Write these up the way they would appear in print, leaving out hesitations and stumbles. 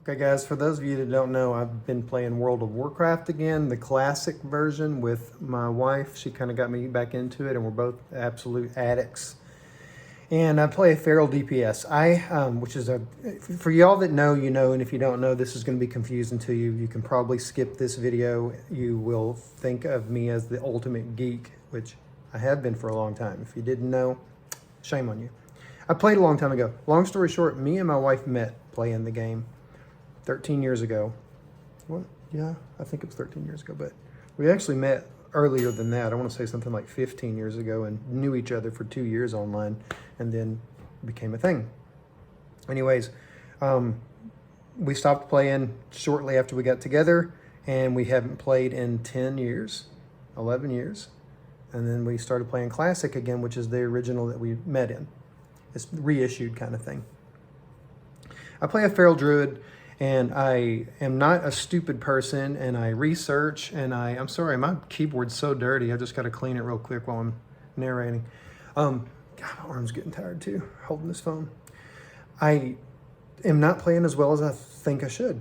Okay guys, for those of you that don't know, I've been playing World of Warcraft again, the classic version with my wife. She kind of got me back into it and we're both absolute addicts. And I play a feral DPS. Which is for y'all that know, you know, and if you don't know, this is going to be confusing to you. You can probably skip this video. You will think of me as the ultimate geek, which I have been for a long time. If you didn't know, shame on you. I played a long time ago. Long story short, me and my wife met playing the game 13 years ago. What? Yeah, I think it was 13 years ago, but we actually met earlier than that. I want to say something like 15 years ago and knew each other for 2 years online and then became a thing. Anyways, we stopped playing shortly after we got together and we haven't played in 10 years, 11 years. And then we started playing Classic again, which is the original that we met in. It's reissued kind of thing. I play a feral druid and I am not a stupid person and I research and I'm sorry, my keyboard's so dirty. I just got to clean it real quick while I'm narrating. God, my arm's getting tired too, holding this phone. I am not playing as well as I think I should.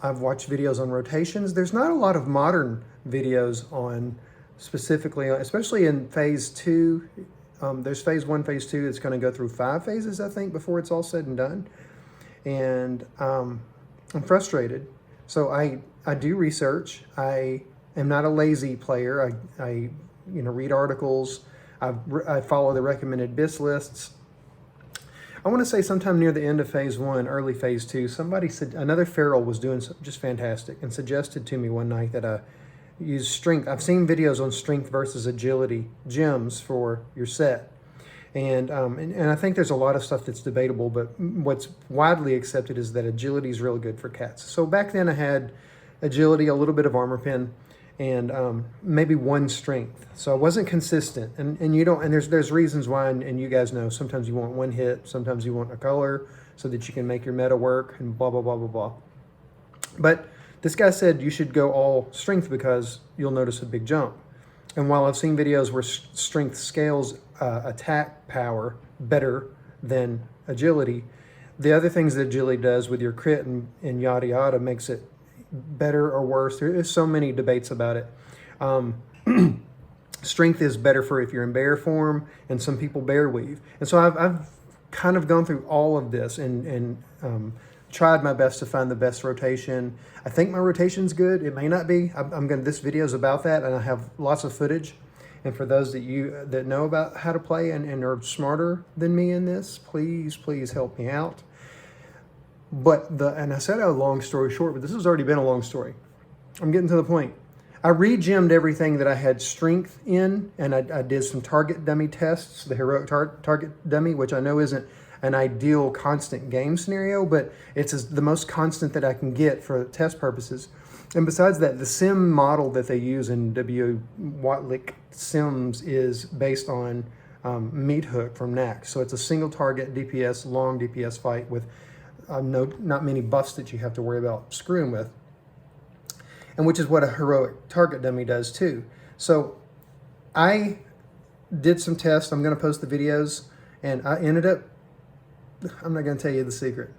I've watched videos on rotations. There's not a lot of modern videos on specifically, especially in phase 2. There's phase 1, phase 2. It's going to go through 5 phases, I think, before it's all said and done. And I'm frustrated. So I do research. I am not a lazy player. I read articles. I follow the recommended BIS lists. I want to say sometime near the end of phase 1, early phase 2, somebody said, another feral was doing just fantastic and suggested to me one night that I use strength. I've seen videos on strength versus agility gems for your set. And I think there's a lot of stuff that's debatable, but what's widely accepted is that agility is real good for cats. So back then I had agility, a little bit of armor pen, and maybe 1 strength. So I wasn't consistent. And you don't, and there's reasons why, and you guys know, sometimes you want 1 hit, sometimes you want a color so that you can make your meta work and blah, blah, blah, blah, blah. But this guy said you should go all strength because you'll notice a big jump. And while I've seen videos where strength scales attack power better than agility, the other things that agility does with your crit and yada yada makes it better or worse. There's so many debates about it. Strength is better for if you're in bear form, and some people bear weave. And so I've kind of gone through all of this and tried my best to find the best rotation. I think my rotation's good. It may not be. This video is about that, and I have lots of footage. And for those that know about how to play and are smarter than me in this, please help me out. But and I said a long story short, but this has already been a long story. I'm getting to the point. I regemmed everything that I had strength in, and I did some target dummy tests, the heroic target dummy, which I know isn't an ideal constant game scenario, but it's the most constant that I can get for test purposes. And besides that, the sim model that they use in WOTLK sims is based on Meat Hook from Knack. So it's a single target DPS, long DPS fight with not many buffs that you have to worry about screwing with. And which is what a heroic target dummy does too. So I did some tests. I'm going to post the videos, and I ended up, I'm not going to tell you the secret.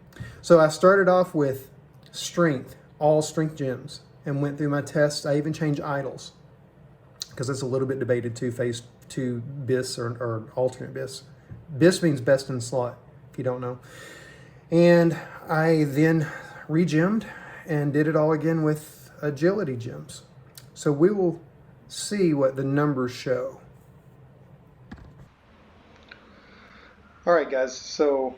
So I started off with strength, all strength gems, and went through my tests. I even changed idols because it's a little bit debated too, phase 2 BIS or alternate BIS. BIS means best in slot, if you don't know. And I then regemmed and did it all again with agility gems. So we will see what the numbers show. All right, guys, so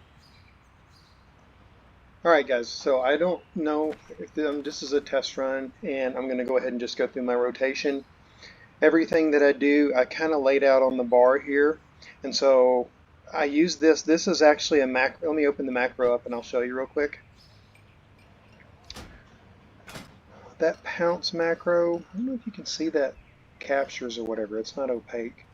I don't know if this is a test run, and I'm going to go ahead and just go through my rotation. Everything that I do, I kind of laid out on the bar here, and so I use this. This is actually a macro. Let me open the macro up and I'll show you real quick. That pounce macro, I don't know if you can see that captures or whatever. It's not opaque.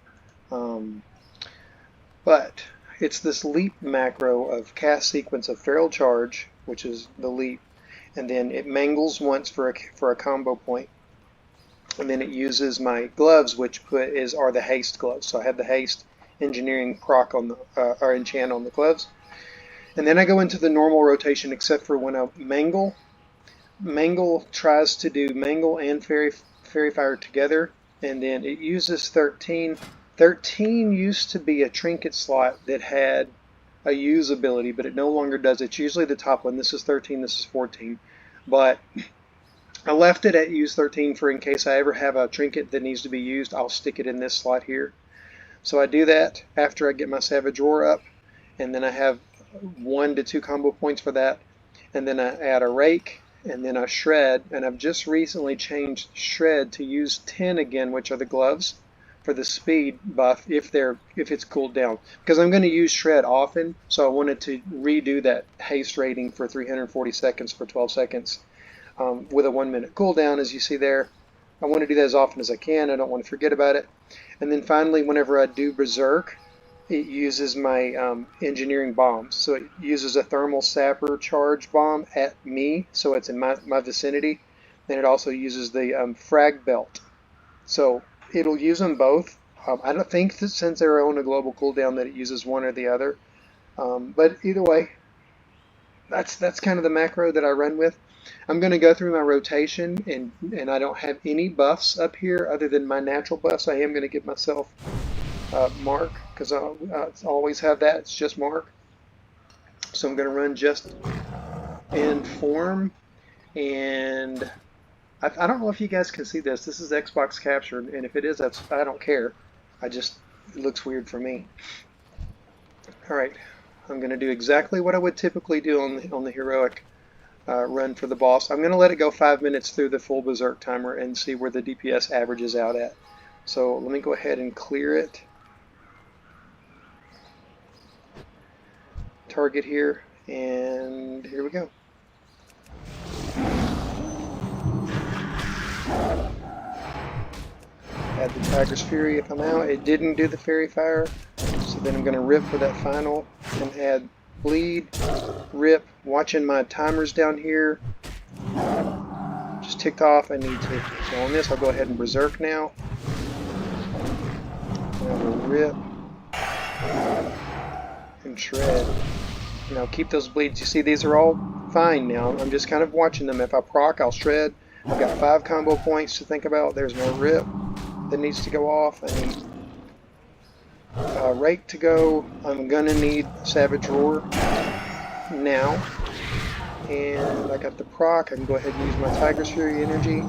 But it's this leap macro of cast sequence of feral charge, which is the leap, and then it mangles once for a combo point, and then it uses my gloves, which are the haste gloves. So I have the haste engineering proc on the or enchant on the gloves, and then I go into the normal rotation, except for when I mangle. Mangle tries to do Mangle and Fairy Fire together, and then it uses 13. 13 used to be a trinket slot that had a use ability, but it no longer does. It's usually the top one. This is 13, this is 14. But I left it at use 13 for in case I ever have a trinket that needs to be used, I'll stick it in this slot here. So I do that after I get my Savage Roar up, and then I have 1 to 2 combo points for that. And then I add a Rake, and then I Shred, and I've just recently changed Shred to use 10 again, which are the gloves, for the speed buff if it's cooled down. Because I'm going to use Shred often, so I wanted to redo that haste rating for 340 seconds for 12 seconds with a 1 minute cooldown, as you see there. I want to do that as often as I can. I don't want to forget about it. And then finally, whenever I do Berserk, it uses my engineering bombs. So it uses a thermal sapper charge bomb at me, so it's in my vicinity. Then it also uses the frag belt. So it'll use them both. I don't think that since they're on a global cooldown that it uses one or the other. But either way, that's kind of the macro that I run with. I'm going to go through my rotation, and I don't have any buffs up here other than my natural buffs. I am going to give myself mark, because I always have that. It's just mark. So I'm going to run just in form, and I don't know if you guys can see this. This is Xbox Capture, and if it is, I don't care. It looks weird for me. All right, I'm going to do exactly what I would typically do on the heroic run for the boss. I'm going to let it go 5 minutes through the full Berserk timer and see where the DPS averages out at. So let me go ahead and clear it. Target here, and here we go. Add the Tiger's Fury if I'm out. It didn't do the Fairy Fire, so then I'm going to rip for that final and add Bleed, rip, watching my timers down here. Just ticked off. I need to. So on this, I'll go ahead and Berserk now. And I will rip and Shred. Now keep those bleeds. You see, these are all fine now. I'm just kind of watching them. If I proc, I'll Shred. I've got 5 combo points to think about. There's no rip that needs to go off. I need Rake to go. I'm gonna need Savage Roar now, and I got the proc. I can go ahead and use my Tiger's Fury energy,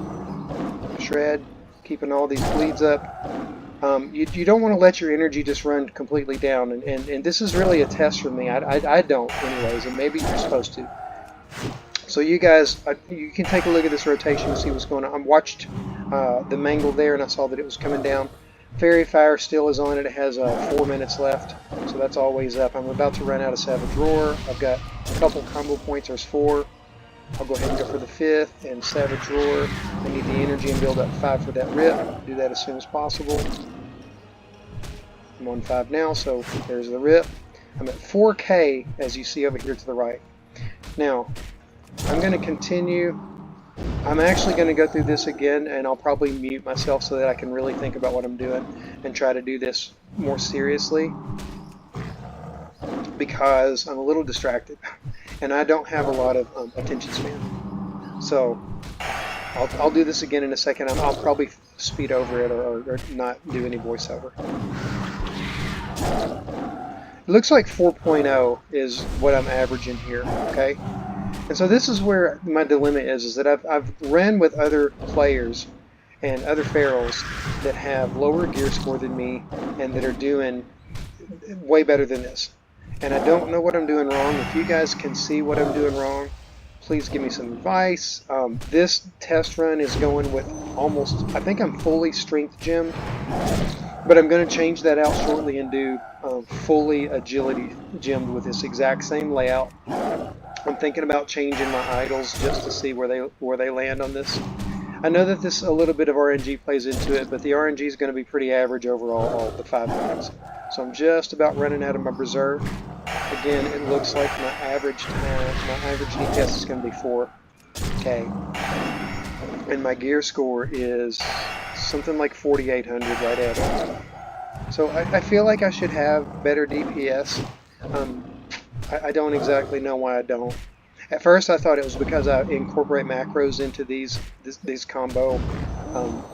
Shred, keeping all these bleeds up. You don't want to let your energy just run completely down, and this is really a test for me. I don't anyways, and maybe you're supposed to. So you guys, you can take a look at this rotation and see what's going on. I watched the Mangle there, and I saw that it was coming down. Fairy Fire still is on it. It has 4 minutes left, so that's always up. I'm about to run out of Savage Roar. I've got a couple combo points. There's 4. I'll go ahead and go for the 5th and Savage Roar. I need the energy and build up 5 for that rip. Do that as soon as possible. I'm on 5 now, so there's the rip. I'm at 4K, as you see over here to the right. Now, I'm going to continue. I'm actually going to go through this again, and I'll probably mute myself so that I can really think about what I'm doing and try to do this more seriously, because I'm a little distracted and I don't have a lot of attention span. So I'll do this again in a second. I'll probably speed over it or not do any voiceover. It looks like 4.0 is what I'm averaging here, okay? And so this is where my dilemma is that I've ran with other players and other ferals that have lower gear score than me and that are doing way better than this. And I don't know what I'm doing wrong. If you guys can see what I'm doing wrong, please give me some advice. This test run is going with almost, I think I'm fully strength gemmed, but I'm going to change that out shortly and do fully agility gemmed with this exact same layout. I'm thinking about changing my idols just to see where they land on this. I know that this a little bit of RNG plays into it, but the RNG is going to be pretty average overall all the 5 minutes. So I'm just about running out of my Berserk. Again, it looks like my average DPS is going to be 4K. And my gear score is something like 4,800 right at it. So I feel like I should have better DPS. I don't exactly know why I don't. At first, I thought it was because I incorporate macros into these combo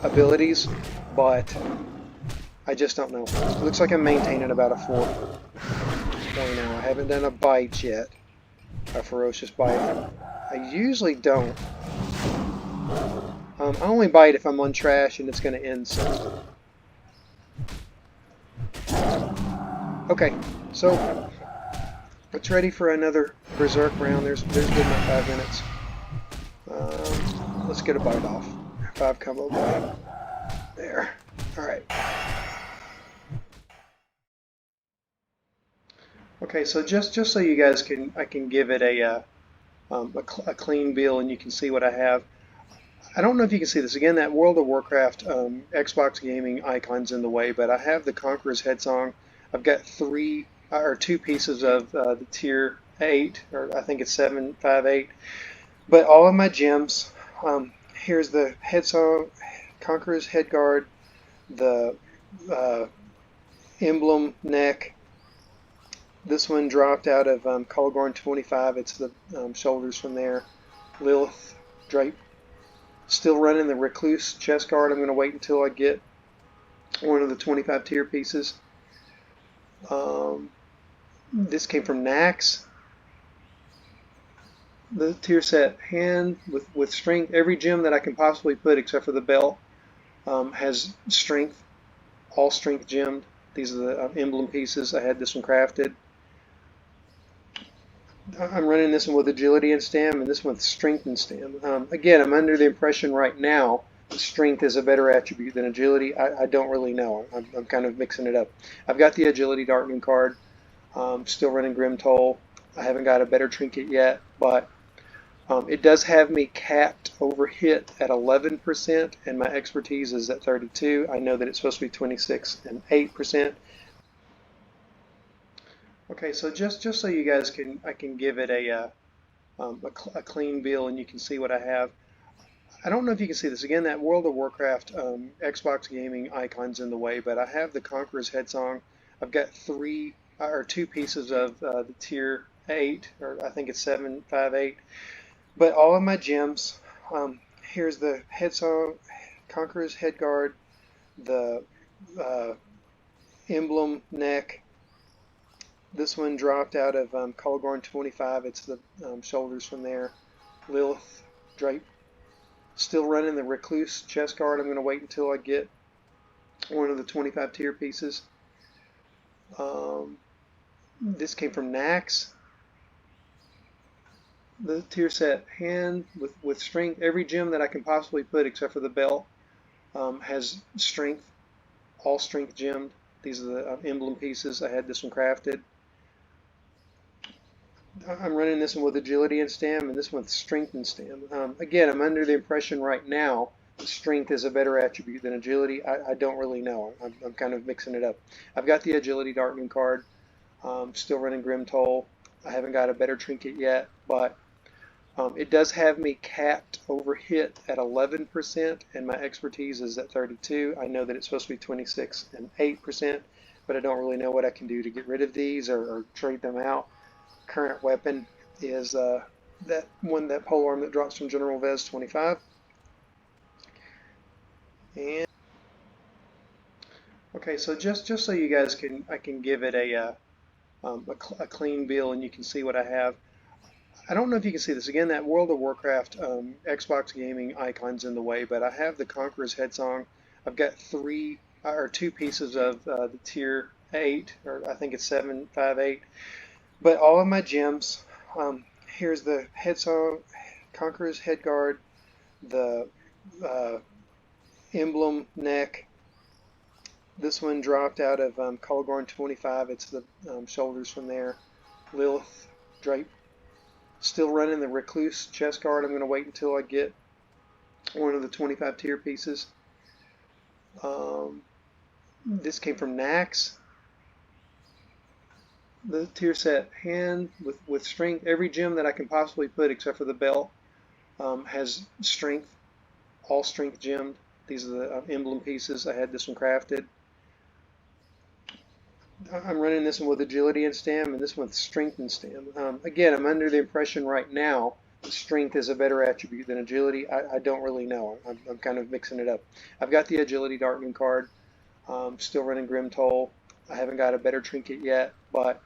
abilities, but I just don't know. It looks like I'm maintaining about a 4 now. I haven't done a bite yet, a ferocious bite. I usually don't. I only bite if I'm on trash and it's going to end soon. Okay, so it's ready for another berserk round. There's been my 5 minutes. Let's get a bite off. 5 combo bite. There. All right. Okay, so just so you guys I can give it a clean bill and you can see what I have. I don't know if you can see this. Again, that World of Warcraft Xbox gaming icon's in the way, but I have the Conqueror's Head Song. I've got 2 pieces of the tier 8, or I think it's 758. But all of my gems, here's the Head Song, Conqueror's Head Guard, the emblem neck. This one dropped out of Colgorn 25. It's the shoulders from there. Lilith drape. Still running the Recluse chest guard. I'm going to wait until I get one of the 25 tier pieces. This came from Nax. The tier set hand with strength. Every gem that I can possibly put except for the belt has strength. All strength gemmed. These are the emblem pieces. I had this one crafted. I'm running this one with agility and stam, and this one with strength and stam. Again, I'm under the impression right now that strength is a better attribute than agility. I don't really know. I'm kind of mixing it up. I've got the agility darkening card. Still running Grim Toll. I haven't got a better trinket yet, but it does have me capped over hit at 11%, and my expertise is at 32. I know that it's supposed to be 26 and 8%. Okay, so just so you guys I can give it a clean bill and you can see what I have. I don't know if you can see this. Again, that World of Warcraft Xbox gaming icon's in the way, but I have the Conqueror's Head Song. I've got 2 pieces of the tier 8, or I think it's 758. But all of my gems, here's the Head Song, Conqueror's Head Guard, the emblem neck. This one dropped out of Colgorn 25. It's the shoulders from there. Lilith drape. Still running the Recluse chest guard. I'm going to wait until I get one of the 25 tier pieces. This came from Nax. The tier set hand with strength. Every gem that I can possibly put except for the belt has strength. All strength gemmed. These are the emblem pieces. I had this one crafted. I'm running this one with agility and stam, and this one with strength and stam. Again, I'm under the impression right now that strength is a better attribute than agility. I don't really know. I'm kind of mixing it up. I've got the agility darkening card. Still running Grim Toll. I haven't got a better trinket yet, but it does have me capped over hit at 11%, and my expertise is at 32. I know that it's supposed to be 26 and 8%, but I don't really know what I can do to get rid of these or trade them out. Current weapon is that polearm that drops from General Vez 25. And okay, so just so you guys I can give it a clean bill and you can see what I have. I don't know if you can see this. Again, that World of Warcraft Xbox gaming icon's in the way, but I have the Conqueror's Head Song. I've got 2 pieces of the tier 8, or I think it's 758. But all of my gems, here's the Head Song, Conqueror's Head Guard, the emblem neck. This one dropped out of Colgorn 25. It's the shoulders from there. Lilith drape. Still running the Recluse chest guard. I'm going to wait until I get one of the 25 tier pieces. This came from Nax. The tier set hand with strength. Every gem that I can possibly put except for the belt has strength. All strength gemmed. These are the emblem pieces. I had this one crafted. I'm running this one with agility and stam, and this one with strength and stam. Again, I'm under the impression right now that strength is a better attribute than agility. I don't really know. I'm kind of mixing it up. I've got the agility darkening card. Still running Grim Toll. I haven't got a better trinket yet, but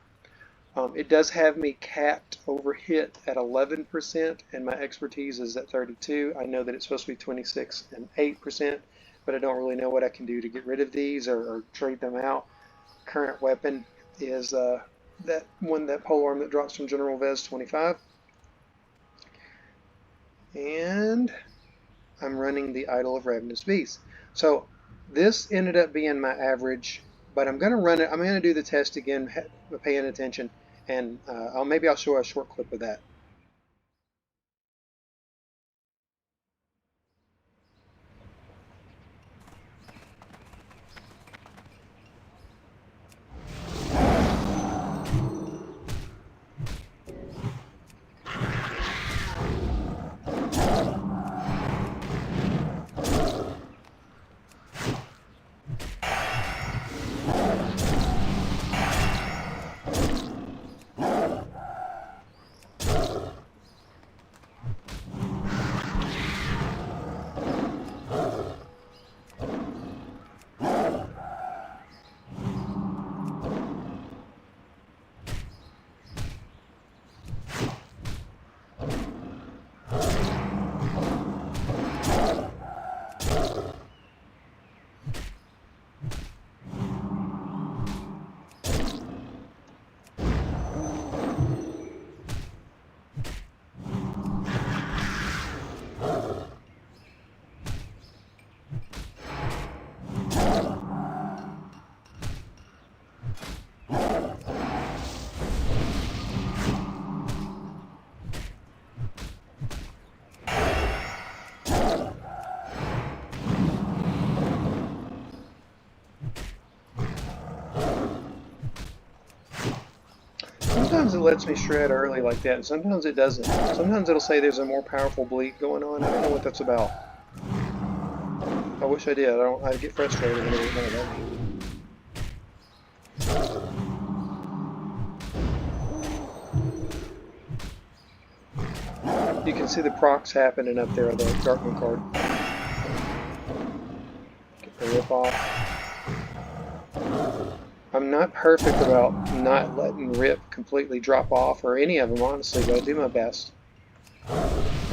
it does have me capped over hit at 11%, and my expertise is at 32. I know that it's supposed to be 26 and 8%, but I don't really know what I can do to get rid of these or trade them out. Current weapon is that polearm that drops from General Vez 25. And I'm running the Idol of Ravenous Beast. So this ended up being my average, but I'm going to run it. I'm going to do the test again, paying attention, and maybe I'll show a short clip of that. Sometimes it lets me shred early like that, and sometimes it doesn't. Sometimes it'll say there's a more powerful bleed going on. I don't know what that's about. I wish I did. I'd get frustrated when it didn't know that. You can see the procs happening up there on the Darkman card. Get the rip off. I'm not perfect about not letting rip completely drop off, or any of them, honestly, but I do my best. I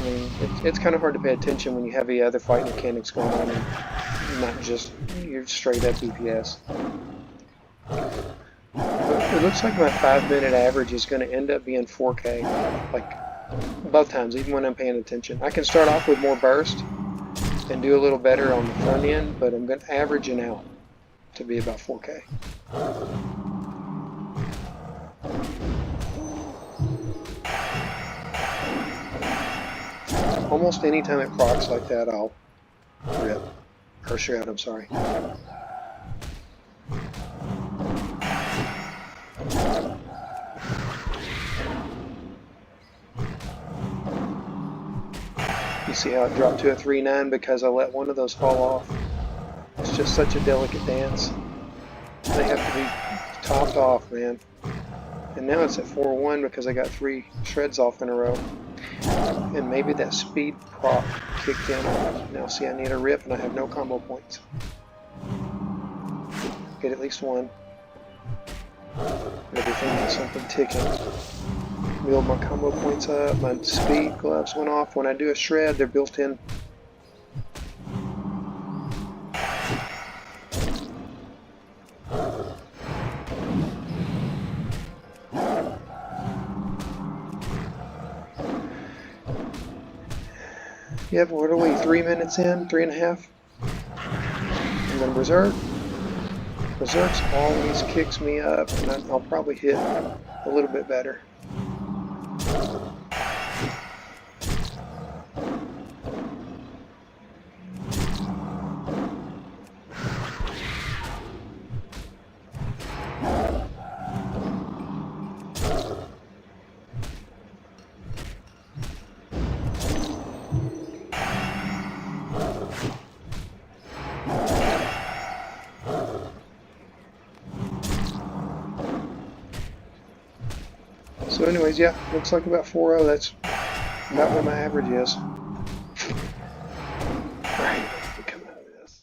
mean, it's kind of hard to pay attention when you have the other fight mechanics going on and not just your straight up DPS. But it looks like my 5-minute average is going to end up being 4K, like both times, even when I'm paying attention. I can start off with more burst and do a little better on the front end, but I'm going to averaging out to be about 4K. Almost any time it procs like that, I'll rip. Or shred, I'm sorry. You see how it dropped to a 3.9 because I let one of those fall off. It's just such a delicate dance. They have to be topped off, man. And now it's at 4-1 because I got 3 shreds off in a row. And maybe that speed prop kicked in. Now see, I need a rip and I have no combo points. Get at least one. Everything has something ticking. Build my combo points up. My speed gloves went off. When I do a shred, they're built in. Yep, what are we, 3 minutes in? 3.5? And then Berserk. Berserk's always kicks me up, and I'll probably hit a little bit better. So anyways, yeah, looks like about 4.0. That's about what my average is. Alright, let me come out of this.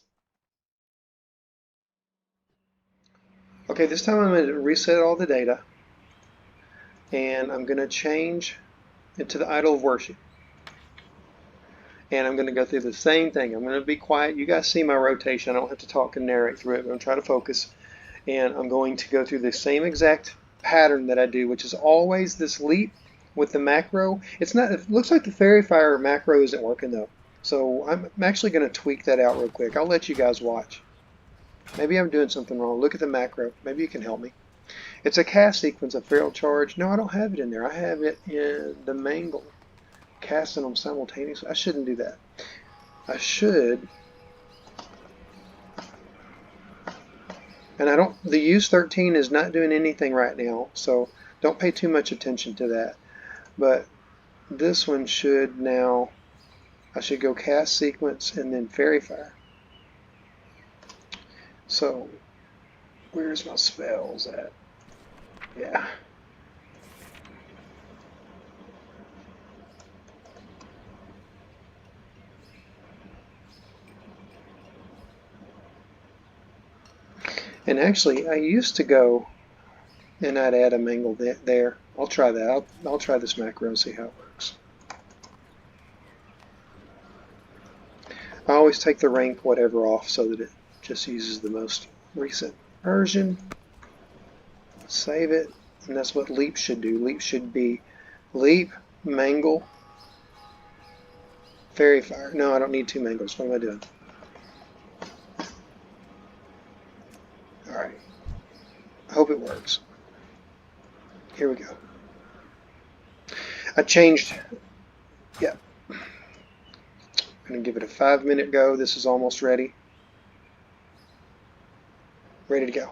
Okay, this time I'm going to reset all the data. And I'm going to change it to the idol of worship. And I'm going to go through the same thing. I'm going to be quiet. You guys see my rotation. I don't have to talk and narrate through it, but I'm going to try to focus. And I'm going to go through the same exact pattern that I do, which is always this leap with the macro. It's not. It looks like the Fairy Fire macro isn't working though. So I'm actually going to tweak that out real quick. I'll let you guys watch. Maybe I'm doing something wrong. Look at the macro. Maybe you can help me. It's a cast sequence, a feral charge. No, I don't have it in there. I have it in the mangle. Casting them simultaneously. I shouldn't do that. I should. And I don't. The use 13 is not doing anything right now, so don't pay too much attention to that. But this one should now. I should go cast sequence and then Fairy Fire. So where's my spells at? Yeah. And actually, I used to go and I'd add a mangle there. I'll try that. I'll try this macro and see how it works. I always take the rank whatever off so that it just uses the most recent version. Save it, and that's what leap should do. Leap should be leap, mangle, Fairy Fire. No, I don't need 2 mangles. What am I doing? Alright. I hope it works. Here we go. I changed. Yeah. I'm going to give it a 5-minute go. This is almost ready. Ready to go.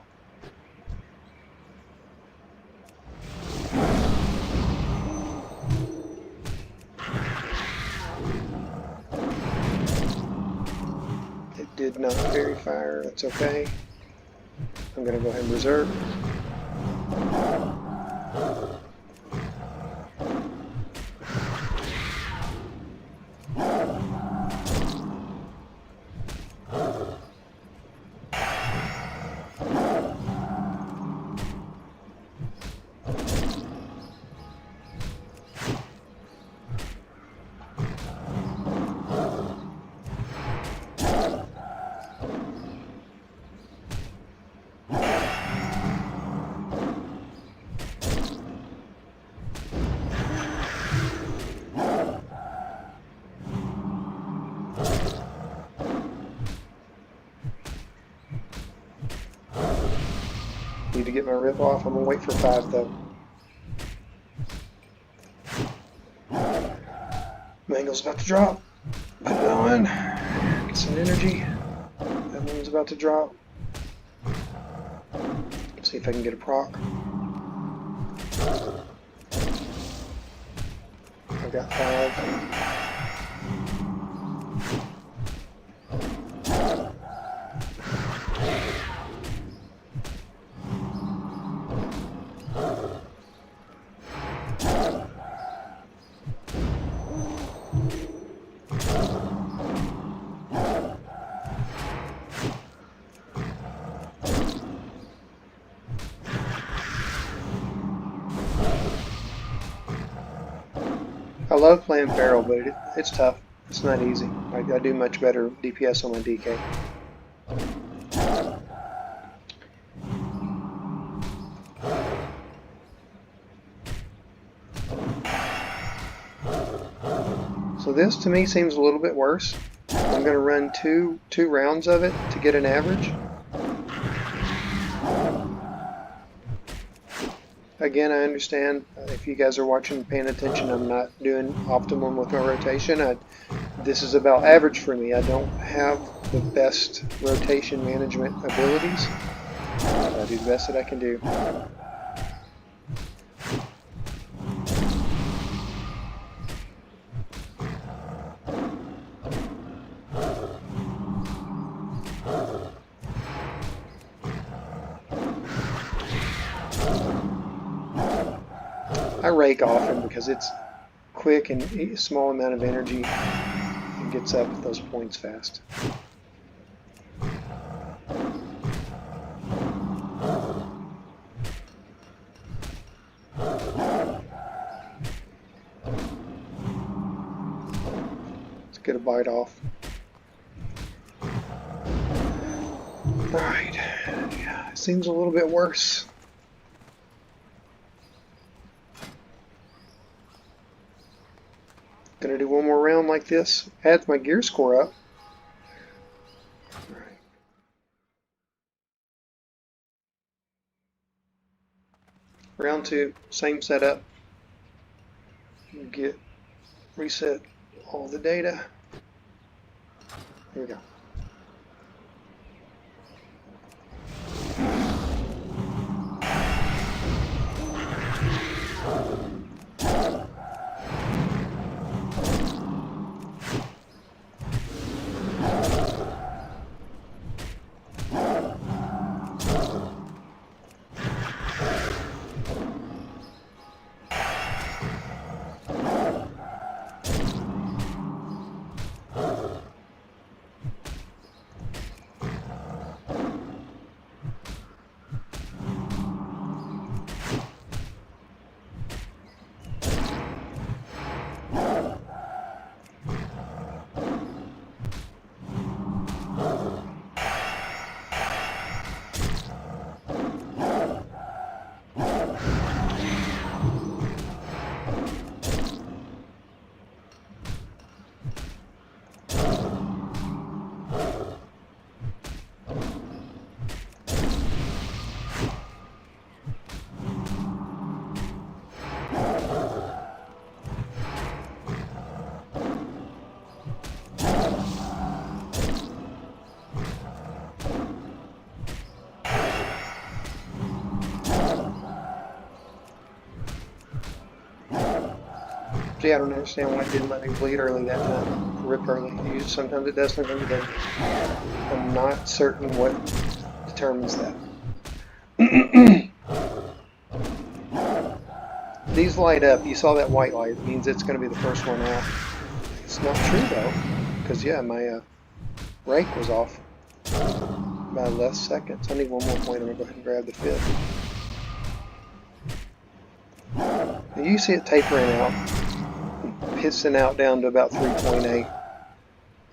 It did not Fairy Fire. That's okay. I'm going to go ahead and reserve. Need to get my rip off. I'm going to wait for 5 though. Mangle's about to drop. Put it on. Get some energy. That one's about to drop. Let's see if I can get a proc. I've got 5. I love playing Feral, but it's tough. It's not easy. I do much better DPS on my DK. So this to me seems a little bit worse. I'm going to run two rounds of it to get an average. Again, I understand if you guys are watching and paying attention, I'm not doing optimum with my rotation. This is about average for me. I don't have the best rotation management abilities. I do the best that I can do. I rake often because it's quick and a small amount of energy and gets up those points fast. Let's get a bite off. Alright, yeah, it seems a little bit worse. Gonna do one more round like this. Adds my gear score up. Alright. Round 2, same setup. Get reset all the data. Here we go. See, I don't understand why it didn't let me bleed early that time. Rip early. Usually, sometimes it does, sometimes it doesn't. I'm not certain what determines that. These light up. You saw that white light. It means it's going to be the first one out. It's not true, though. Because, yeah, my rake was off by less seconds. I need one more point. I'm going to go ahead and grab the 5th. And you see it tapering out. Pissing out down to about 3.8,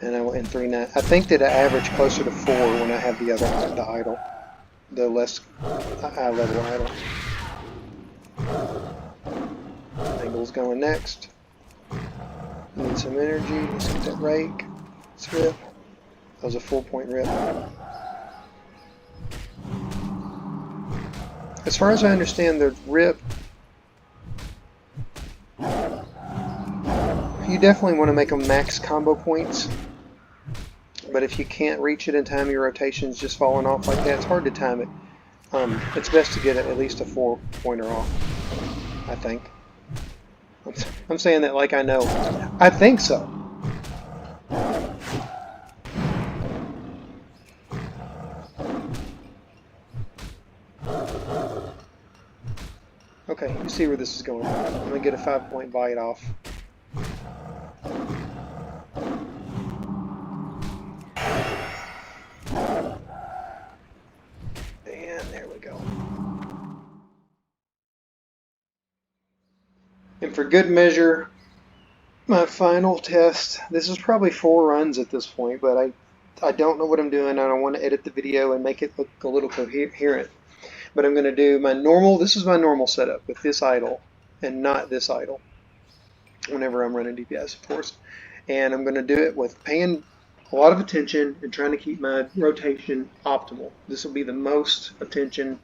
and I went in 3.9. I think that I average closer to 4 when I have the idle, the less high level idle. Angle's going next. Need some energy. Let's get that rake. Let's rip. That was a 4-point rip. As far as I understand, the rip. You definitely want to make them max combo points, but if you can't reach it in time, your rotation's just falling off like that, it's hard to time it. It's best to get at least a 4-pointer off, I think. I'm saying that like I know. I think so. Okay, you see where this is going. I'm going to get a 5-point bite off. And for good measure, my final test, this is probably 4 runs at this point, but I don't know what I'm doing. I don't want to edit the video and make it look a little coherent. But I'm going to do my normal, this is my normal setup with this idle and not this idle whenever I'm running DPS, of course. And I'm going to do it with paying a lot of attention and trying to keep my rotation optimal. This will be the most attention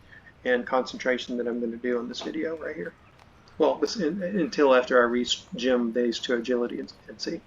and concentration that I'm going to do on this video right here. Well, until after I reach gem days to agility and see.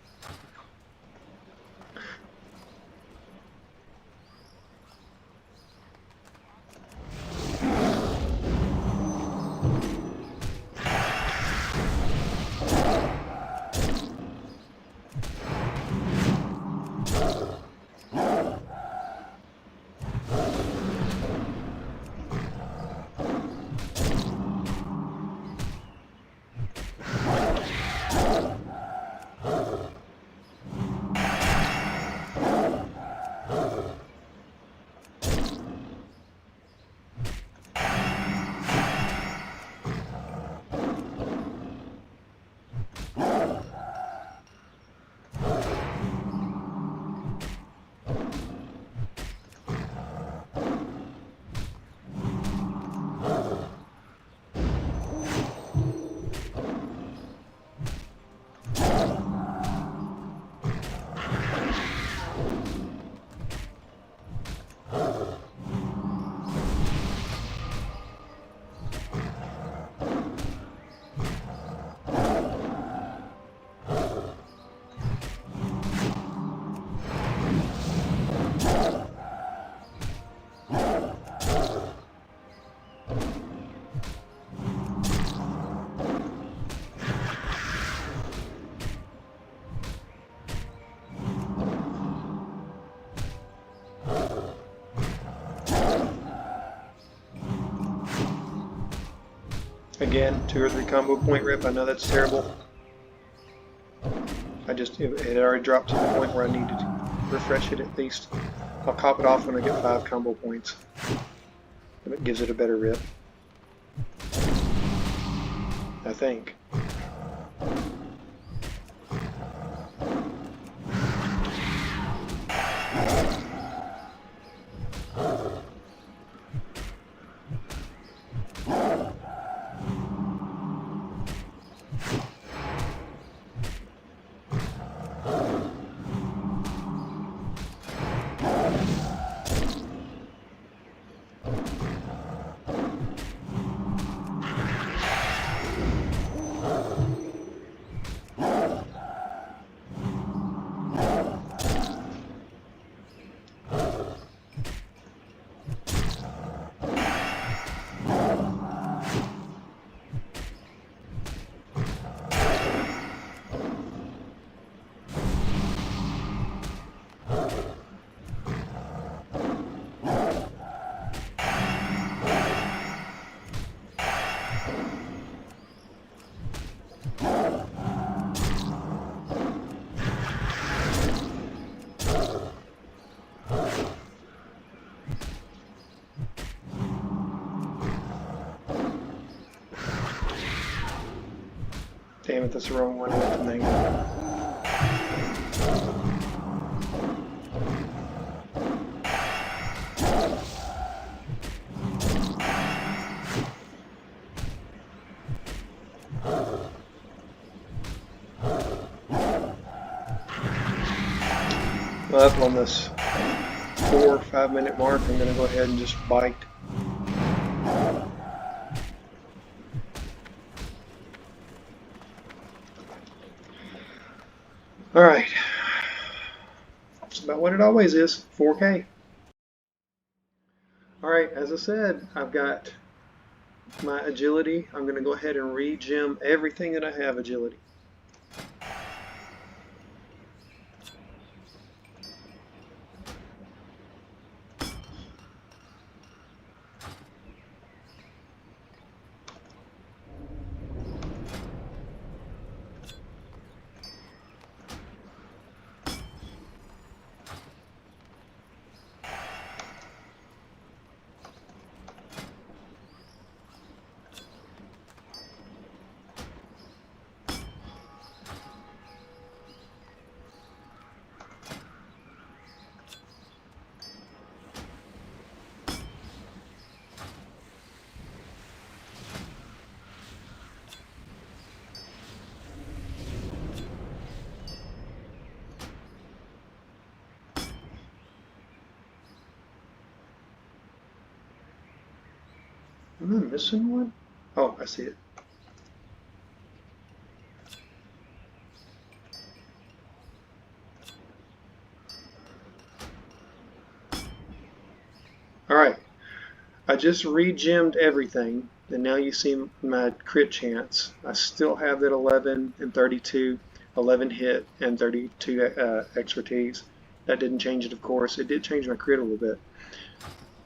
Again, 2 or 3 combo point rip. I know that's terrible. It had already dropped to the point where I needed to refresh it at least. I'll cop it off when I get 5 combo points. And it gives it a better rip. I think. Damn it, that's the wrong one. I meant to make. Well, up on this 4 or 5 minute mark, I'm going to go ahead and just bite. Alright, it's about what it always is, 4K. Alright, as I said, I've got my agility. I'm going to go ahead and regem everything that I have agility. Am I missing one? Oh, I see it. Alright, I just regemmed everything, and now you see my crit chance. I still have that 11 and 32, 11 hit and 32 expertise. That didn't change it, of course. It did change my crit a little bit.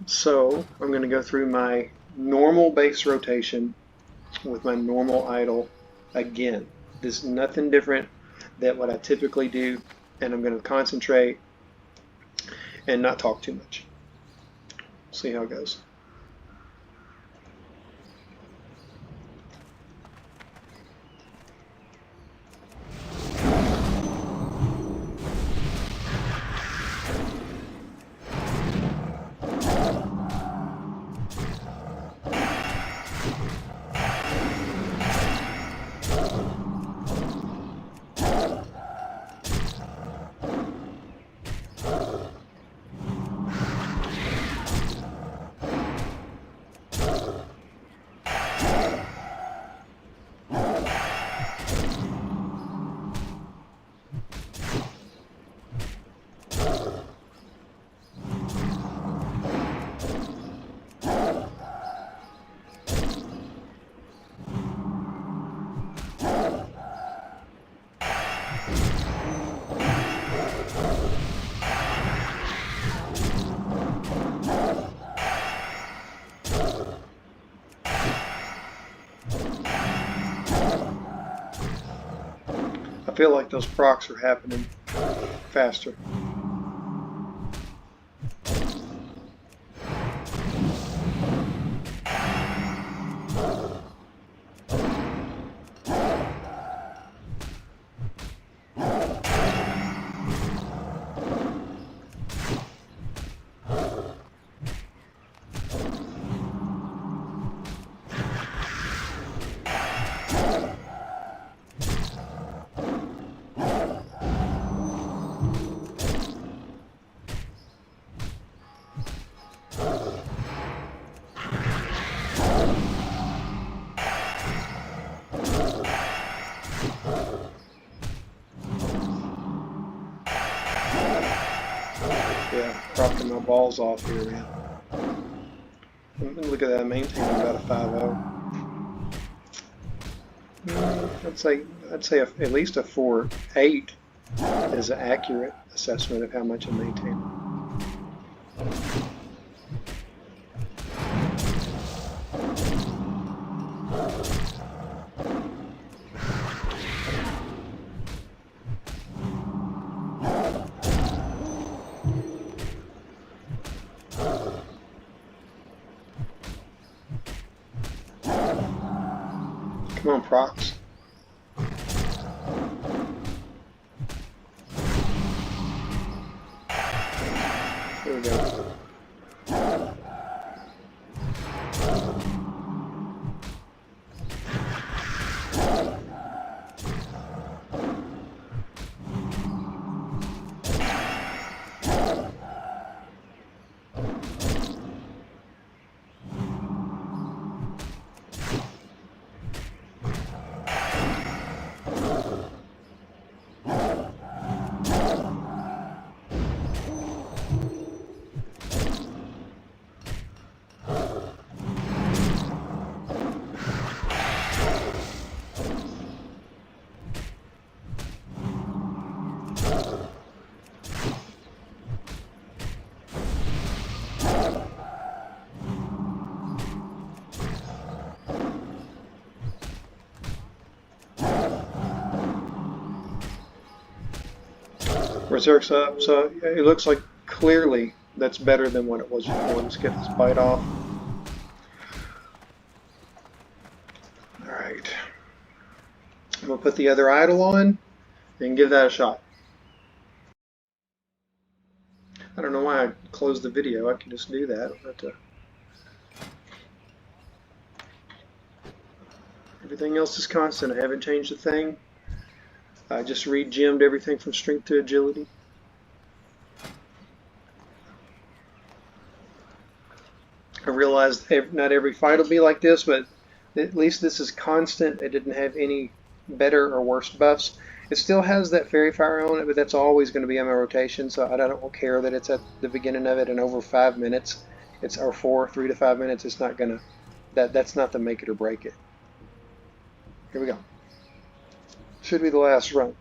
So I'm going to go through my normal base rotation with my normal idle again. This is nothing different than what I typically do, and I'm going to concentrate and not talk too much. See how it goes. feel like those procs are happening faster. Yeah, dropping my balls off here, man. Look at that, maintaining about a 5.0. I'd say at least a 4.8 is an accurate assessment of how much I'm maintaining. Come on, procs. There we go. Berserk's up, so it looks like clearly that's better than what it was before. Let's get this bite off. Alright. I'm going to put the other idol on and give that a shot. I don't know why I closed the video. I can just do that. I don't have to. Everything else is constant. I haven't changed a thing. I just regemmed everything from strength to agility. I realized not every fight will be like this, but at least this is constant. It didn't have any better or worse buffs. It still has that fairy fire on it, but that's always going to be in my rotation, so I don't care that it's at the beginning of it and over 5 minutes. It's or 3 to 5 minutes. It's not gonna. That's not the make it or break it. Here we go. Should be the last run.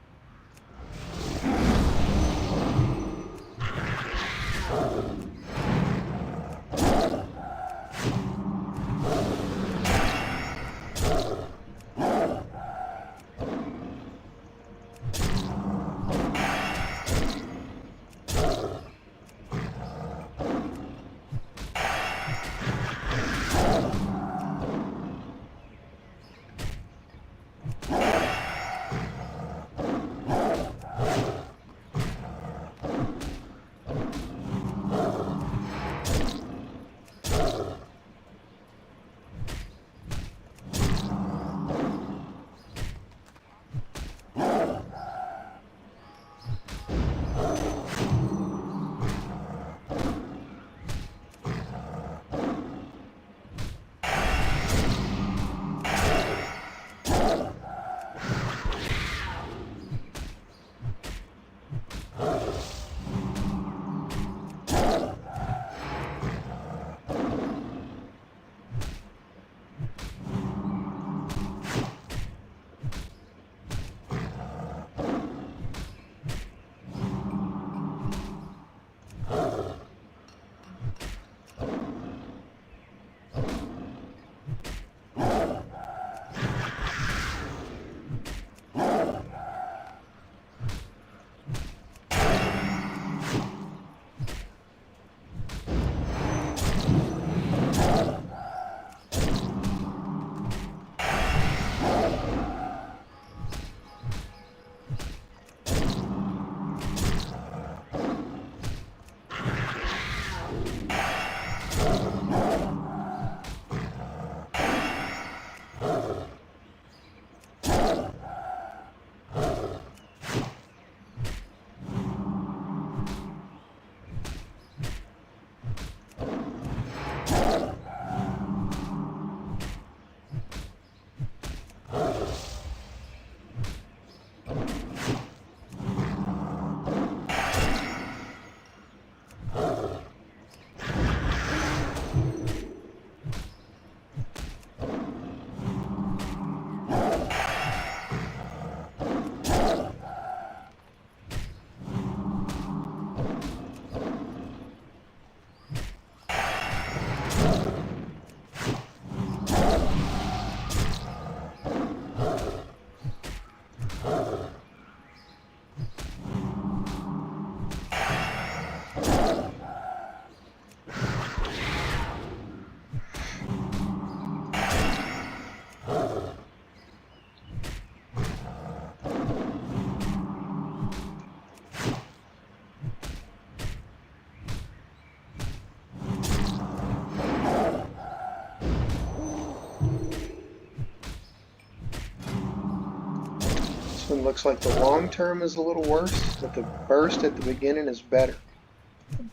looks like the long term is a little worse, but the burst at the beginning is better.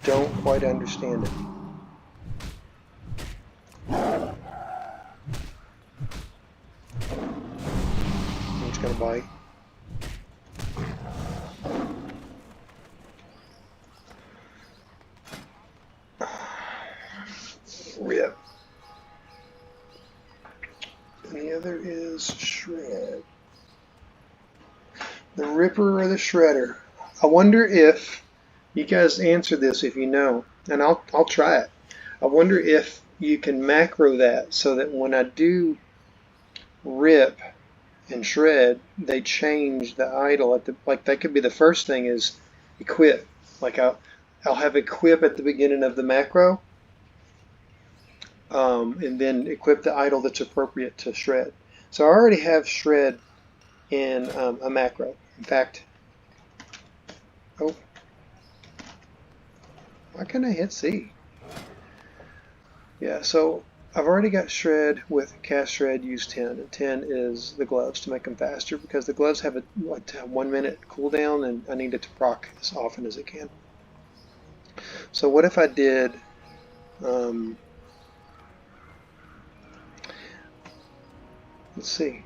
Don't quite understand it. I'm just gonna bite. Rip. And the other is Shred. The Ripper or the Shredder. I wonder if you guys answer this if you know, and I'll try it. I wonder if you can macro that so that when I do rip and shred, they change the idle at the, like that could be the first thing is equip. Like I'll have equip at the beginning of the macro, and then equip the idle that's appropriate to shred. So I already have shred in a macro. In fact, oh, why can't I hit C? Yeah, so I've already got shred with cast shred, use 10, and 10 is the gloves to make them faster because the gloves have a 1 minute cooldown and I need it to proc as often as it can. So what if I did let's see.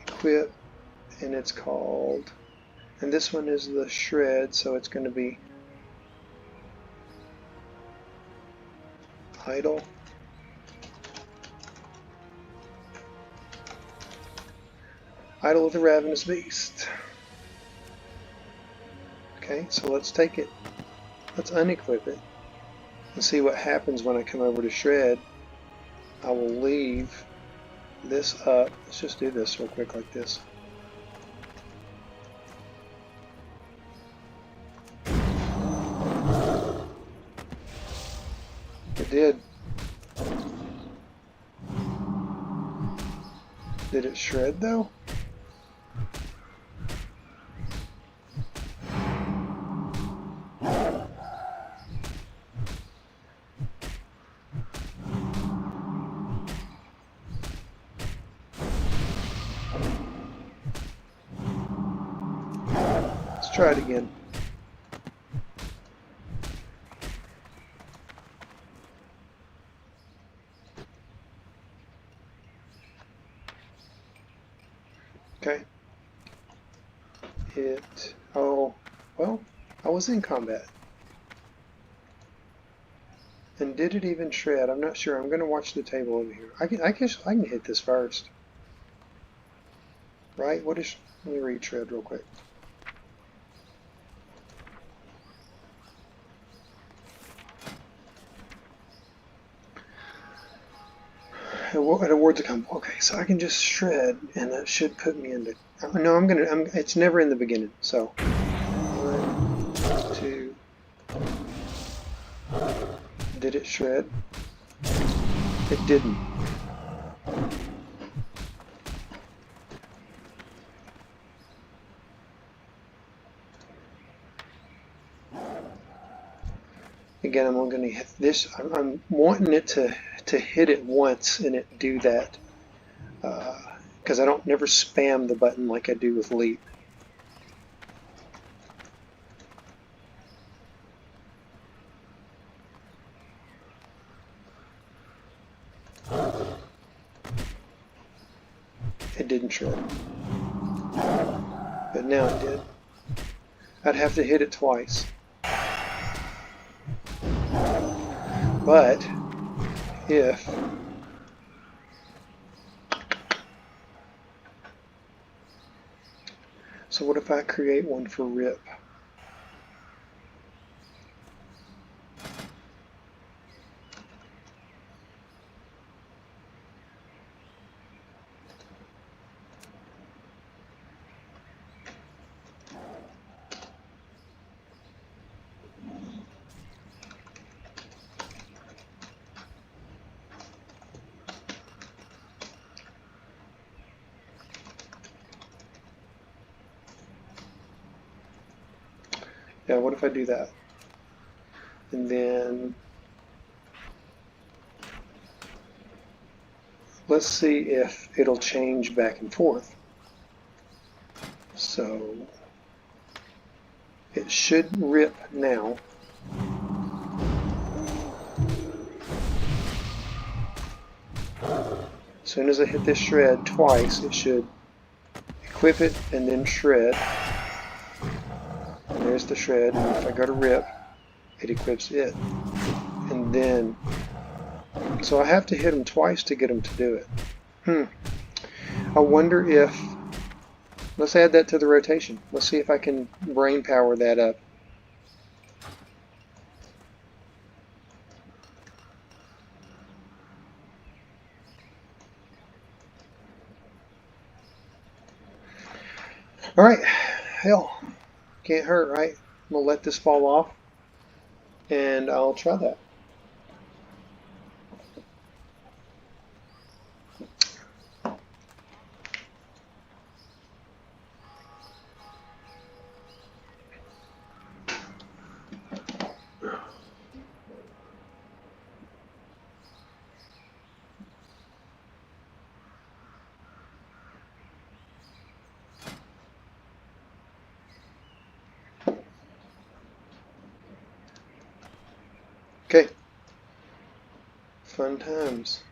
Equip, and it's called, and this one is the shred, so it's going to be idle. Idle of the Ravenous Beast. Okay, so let's take it. Let's unequip it and see what happens when I come over to shred. I will leave this up. Let's just do this real quick like this. It did. Did it shred though? Let's try it again. Okay. Oh, well, I was in combat. And did it even shred? I'm not sure. I'm going to watch the table over here. I guess I can hit this first. Right? What is, let me read shred real quick. Awards a combo. Okay, so I can just shred, and that should put me into. No, it's never in the beginning. So 1, 2. Did it shred? It didn't. Again, I'm going to hit this. I'm wanting it to hit it once and it do that, because I don't never spam the button like I do with leap. It didn't shred, but now it did. I'd have to hit it twice. But if so, what if I create one for rip? Yeah, what if I do that? And then let's see if it'll change back and forth. So it should rip now. As soon as I hit this shred twice, it should equip it and then shred. And there's the shred, and if I go to rip, it equips it. And then, so I have to hit them twice to get them to do it. I wonder if, let's add that to the rotation. Let's see if I can brain power that up. All right, hell, can't hurt, right? I'm gonna let this fall off, and I'll try that. Okay, fun times.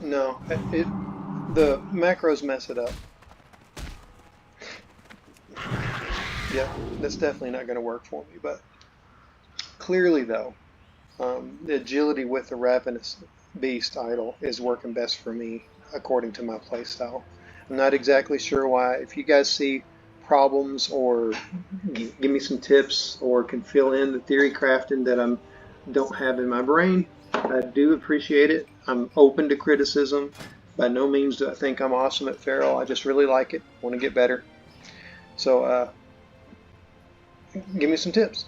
No, the macros mess it up. Yeah, that's definitely not going to work for me. But clearly, though, the agility with the Ravenous Beast idol is working best for me according to my playstyle. I'm not exactly sure why. If you guys see problems or give me some tips or can fill in the theory crafting that I don't have in my brain, I do appreciate it. I'm open to criticism. By no means do I think I'm awesome at Feral. I just really like it. Want to get better. So give me some tips.